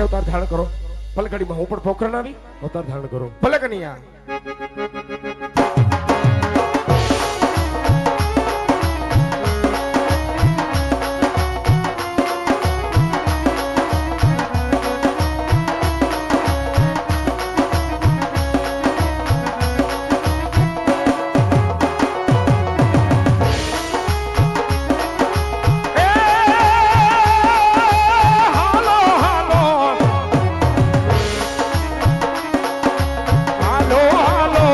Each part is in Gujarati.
અવતાર ધારણ કરો. ભલે ઘડીમાં હું પણ પોખરણ આવી અવતાર ધારણ કરો. ભલે કનૈયા. હાલો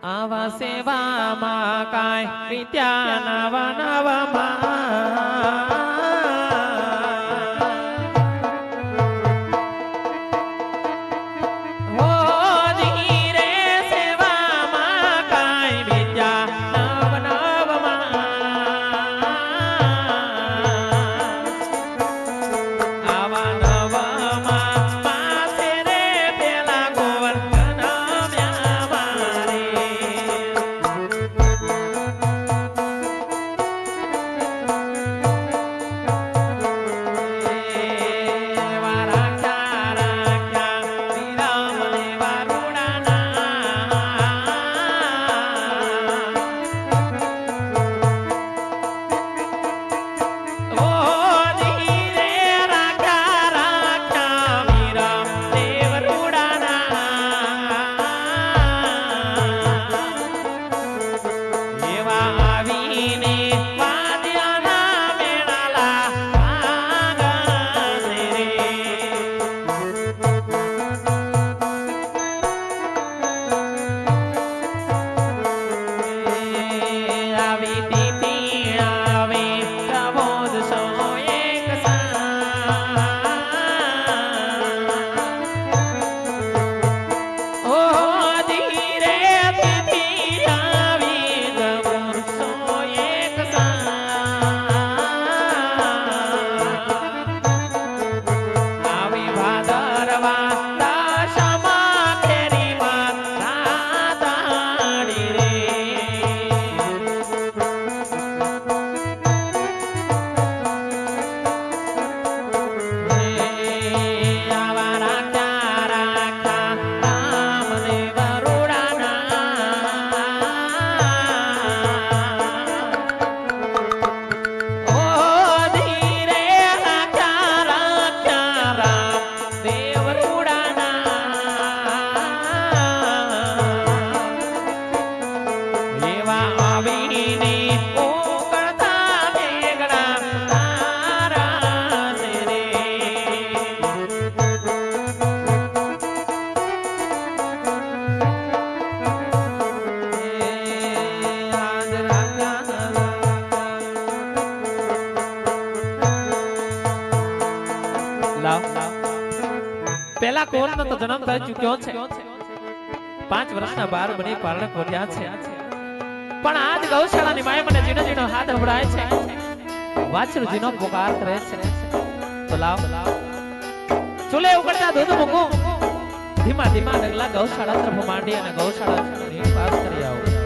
આવા સેવામાં કાય વિદ્યા નવા નવામાં પેલા કોલ નો તો જન્મ થઈ ચૂક્યો છે 5 વર્ષના બાર બની પારણક વર્યા છે પણ આજ ગૌશાળાની માએ મને જીનો જીનો હાથ હવડાય છે વાછરુજીનો પુકાર કરે છે તો લાવ ચૂલે ઉકળતા દૂધ મૂકું ધીમા ધીમા ડગલા ગૌશાળા તરફ માંડી અને ગૌશાળાની પાસ કરી આવો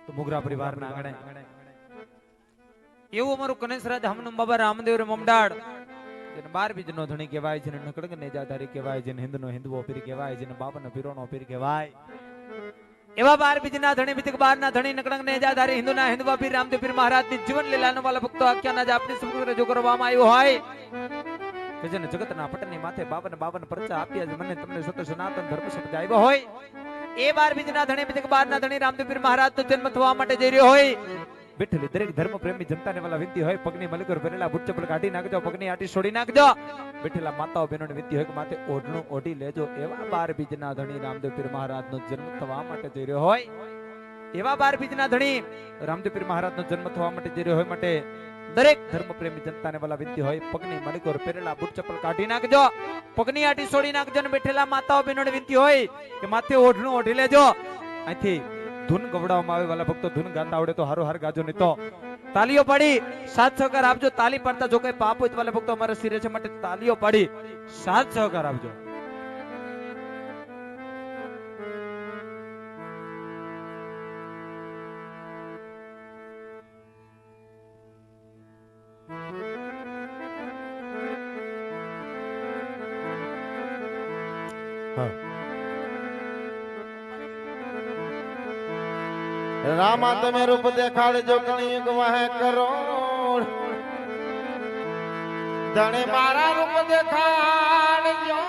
તો મુગરા પરિવારના આંગણે એવું અમારું કનેસરાજ હમનું બાબા રામદેવ રે મમડાડ જેને 12 બીજનો ધણી કહેવાય જેને નકડગ નેજાધારી કહેવાય જેને હિન્દનો હિન્દવો પીર કહેવાય જેને બાબાનો પીરોનો પીર કહેવાય એવા 12 બીજના ધણી બીજક 12 ના ધણી નકડગ નેજાધારી હિન્દુના હિન્દવા પીર રામદેવ પીર મહારાજની જીવન લીલાનો વાલા ભક્તો આખ્યાન આજ આપની સમગ્ર રજૂ કરવામાં આવ્યો હોય કે જેને જગતના પટની માથે 52 પરચા આપ્યા છે મને તમને સત સનાતન ધર્મ શબ્દ આવ્યો હોય એ 12 બીજના ધણી બીજક 12 ના ધણી રામદેવ પીર મહારાજનો જન્મ થવા માટે જઈ રહ્યો હોય બેઠેલી દરેક ધર્મ પ્રેમી જનતાને વાલા વિનંતી હોય પગની મલકર ભરેલા બુટ ચપલ કાઢી નાખજો પગની આટી છોડી નાખજો બેઠેલા માતાઓ બહેનોને વિનંતી હોય કે માથે ઓઢણું ઓઢી લેજો એવા 12 બીજના ધણી રામદેવ પીર મહારાજનો જન્મ થવા માટે જઈ રહ્યો હોય એવા 12 બીજના ધણી રામદેવ પીર મહારાજનો જન્મ થવા માટે જઈ રહ્યો હોય માટે દરેક ધર્મ પ્રેમી જનતાને વાલા વિનંતી હોય પગની મલકર પહેરેલા બુટ ચપલ કાઢી નાખજો પગની આટી છોડી નાખજો અને બેઠેલા માતાઓ બહેનોને વિનંતી હોય કે માથે ઓઢણું ઓઢી લેજો અહીંથી ધૂન ગવડાવવામાં આવે વાલા ભક્તો ધૂન ગાતા આવડે તો હારો હાર ગાજો નહીં તો તાલીઓ પાડી સાથ સહકાર આપજો તાલી પાડતા જો કઈ પાપ હોય તો વાલા ભક્તો અમારા શિરે છે માટે તાલીઓ પાડી સાથ સહકાર આપજો રામા તમે રૂપ દેખાડજો કળિયુગ વહે કરોડ ધણે મારા રૂપ દેખાડજો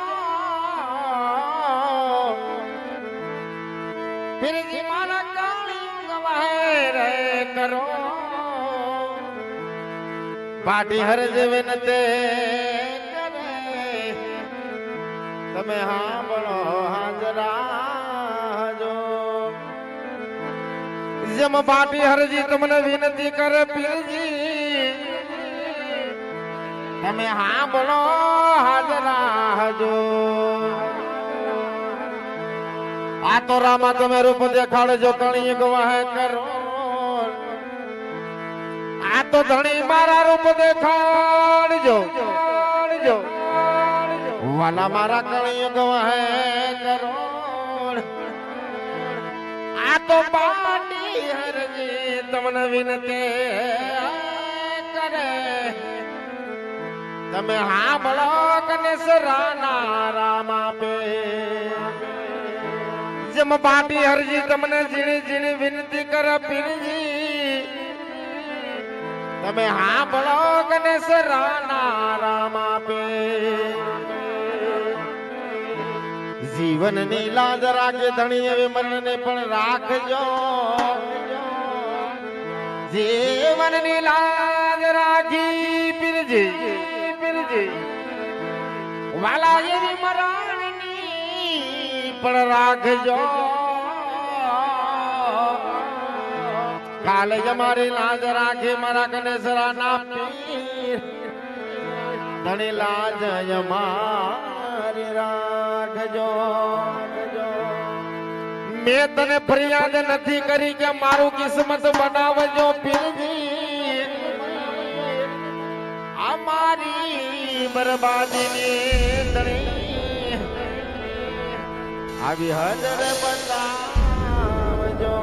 ફિરજી મારા કળિયુગ વહે રે કરો પાટી હર જેવે ન તે કરે તમે હાંભળો હાજરા જો જેમ પાટી હરજી તમને વિનંતી કરે પીરજી તમે હાંભળો હાજરા હજો આ તો રામા તમે રૂપ દેખાડજો કળિયુગ વહે કરો આ તો ધણી મારા રૂપ દેખાડજો વાલા મારા કળિયુગ વહે કરો આ તો પાટી હરજી તમને વિનંતી કરે તમે હાંભળો કનેસરાના રામા પે જેમ પાટી હરજી તમને ઝીણી ઝીણી વિનંતી કરે પીરજી તમે હાંભળો કનેસરાના રામા પે જીવન ની લાજ રાખે ધણી હવે મનને પણ રાખજો જીવન ની લાજ રાખી પીરજી વાલા એવી મરણની પણ રાખજો કાલે જ મારી લાજ રાખી મારા કનેસરા ના પીર ધણી લાજ અમારી રાખજો મેં તને ફરિયાદ નથી કરી કે મારું કિસ્મત બનાવજો પીરજી અમારી બરબાદીની ધણી આવી હજર બતાવજો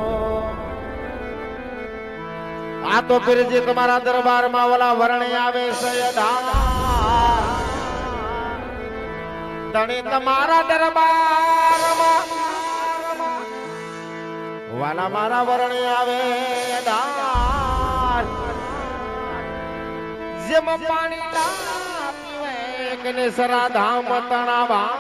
આ તો પીરજી તમારા દરબારમાં ઓલા વરણી આવે સયદા ધણી તમારા દરબારમાં વાલા મારા વરણી આવે જેમ પાણી ના પીવે કને સરા ધામ તણાવા